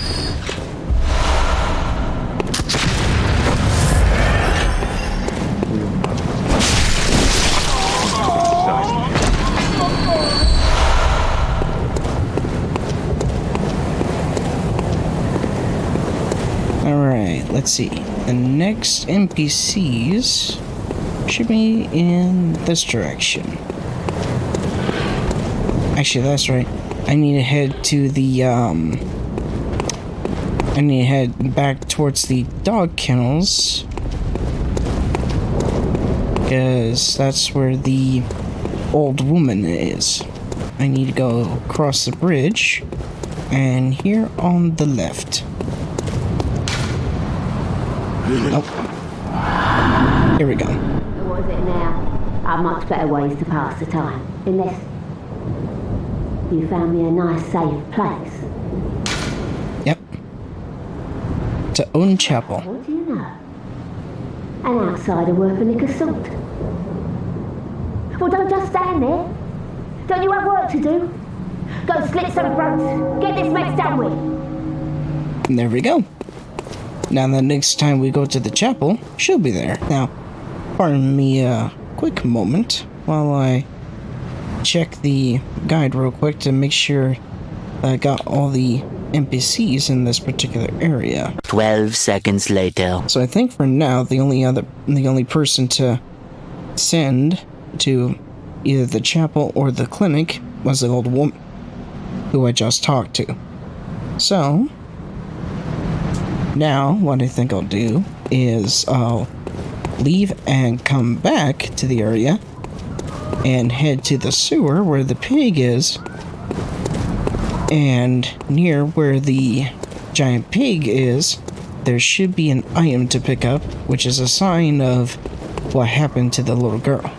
S1: Alright, let's see. The next NPCs should be in this direction. Actually, that's right. I need to head to the, I need to head back towards the dog kennels, because that's where the old woman is. I need to go across the bridge, and here on the left. Nope. Here we go.
S10: What is it now? I've much better ways to pass the time. Unless you found me a nice safe place.
S1: Yep. To Own Chapel.
S10: What do you know? An outsider worth a lick of salt. Well, don't just stand there. Don't you have work to do? Go slit some throats. Get this mess done with.
S1: And there we go. Now the next time we go to the chapel, she'll be there. Now, pardon me a quick moment while I check the guide real quick to make sure I got all the NPCs in this particular area.
S3: 12 seconds later.
S1: So I think for now the only person to send to either the chapel or the clinic was the old woman who I just talked to. So now what I think I'll do is I'll leave and come back to the area and head to the sewer where the pig is, and near where the giant pig is there should be an item to pick up, which is a sign of what happened to the little girl.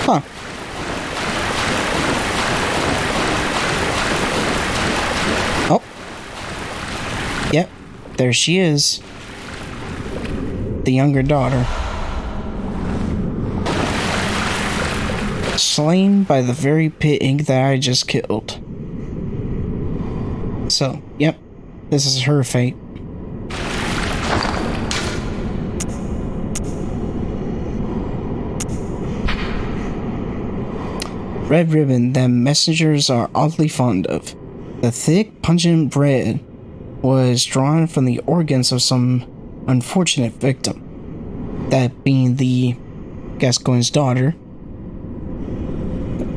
S1: Huh. Oh. Yep, there she is. The younger daughter. Slain by the very pig that I just killed. So, yep, this is her fate. Red ribbon that messengers are oddly fond of. The thick, pungent bread was drawn from the organs of some unfortunate victim, that being the Gascoigne's daughter.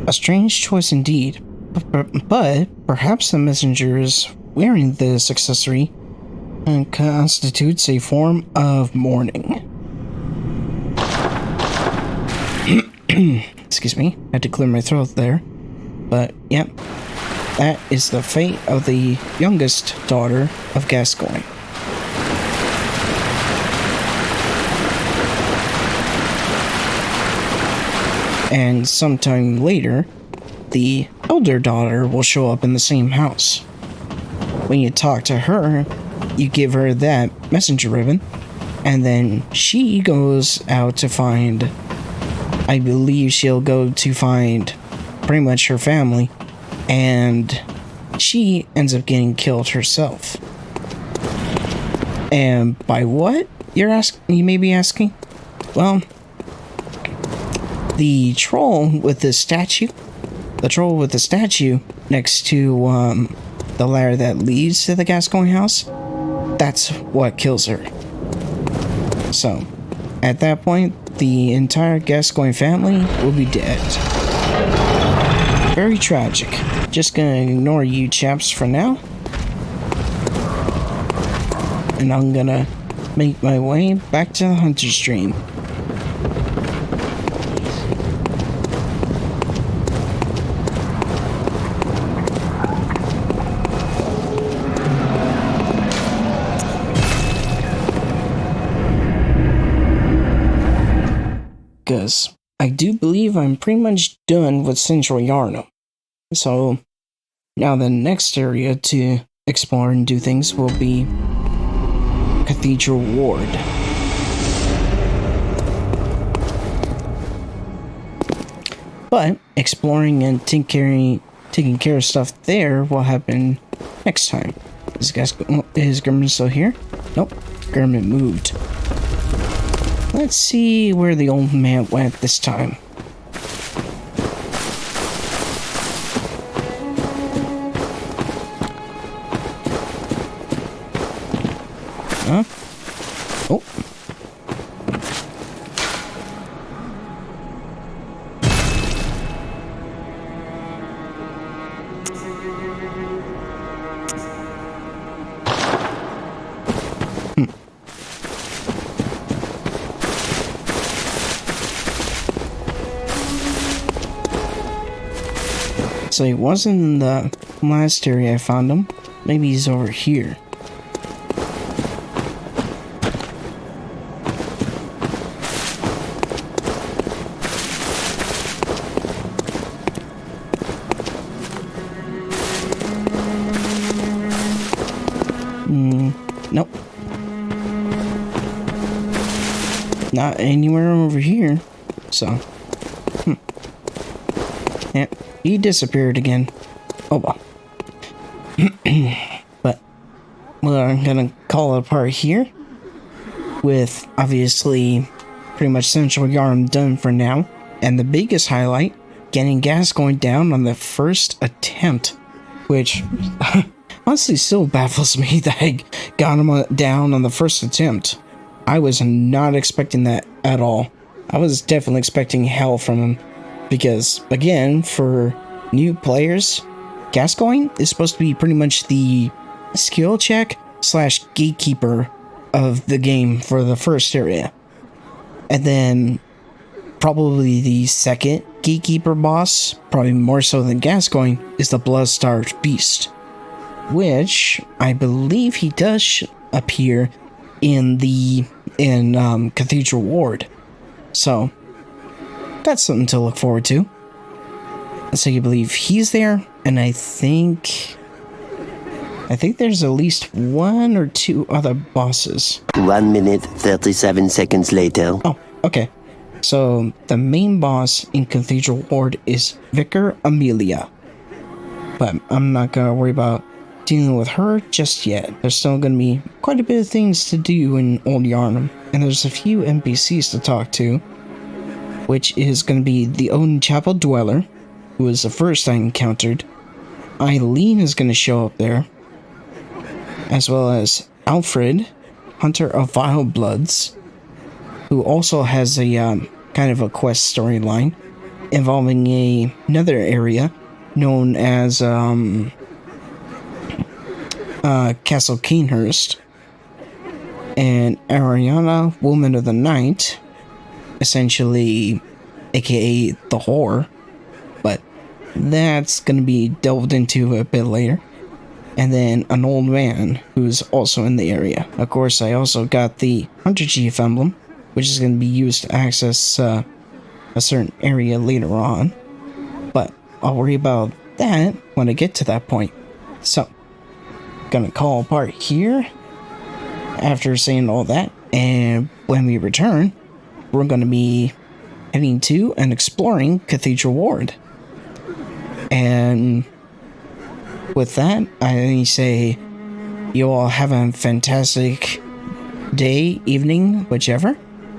S1: A strange choice indeed, but perhaps the messengers wearing this accessory constitutes a form of mourning. Excuse me, I had to clear my throat there. But, yep, that is the fate of the youngest daughter of Gascoigne. And sometime later, the elder daughter will show up in the same house. When you talk to her, you give her that messenger ribbon, and then she goes out to find, I believe she'll go to find pretty much her family, and she ends up getting killed herself. And by what? You may be asking? Well, the troll with the statue next to the ladder that leads to the Gascoigne house, that's what kills her. So, at that point, the entire Gascoigne family will be dead. Very tragic. Just gonna ignore you chaps for now. And I'm gonna make my way back to the hunter's dream. Because I do believe I'm pretty much done with Central Yarnum. So now the next area to explore and do things will be Cathedral Ward. But exploring and taking care of stuff there will happen next time. Is Gurman still here? Nope, Gurman moved. Let's see where the old man went this time. Huh? Oh. So he wasn't in the last area I found him. Maybe he's over here. Nope. Not anywhere over here. So. Yeah. He disappeared again. Oh well. But I'm gonna call it a part here. With obviously pretty much Central Yarnum done for now. And the biggest highlight, getting Gascoigne down on the first attempt. Which honestly still baffles me that I got him down on the first attempt. I was not expecting that at all. I was definitely expecting hell from him. Because, again, for new players, Gascoigne is supposed to be pretty much the skill check / gatekeeper of the game for the first area. And then, probably the second gatekeeper boss, probably more so than Gascoigne, is the Blood-Starved Beast. Which, I believe he does appear in Cathedral Ward. So, that's something to look forward to. So you believe he's there, and I think I think there's at least 1 or 2 other bosses.
S11: 1 minute, 37 seconds later.
S1: Oh, okay. So, the main boss in Cathedral Ward is Vicar Amelia. But I'm not gonna worry about dealing with her just yet. There's still gonna be quite a bit of things to do in Old Yarnum. And there's a few NPCs to talk to. Which is gonna be the Odin Chapel Dweller, who was the first I encountered. Eileen is gonna show up there. As well as Alfred, Hunter of Vile Bloods, who also has a kind of a quest storyline involving another area known as Castle Keenhurst, and Ariana, Woman of the Night, essentially aka the Whore, but that's gonna be delved into a bit later. And then an old man who's also in the area. Of course, I also got the Hunter Chief emblem, which is going to be used to access a certain area later on. But I'll worry about that when I get to that point. So, gonna call a part here after saying all that. And when we return, we're going to be heading to and exploring Cathedral Ward. And with that, I say you all have a fantastic day, evening, whichever,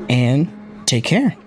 S1: and take care.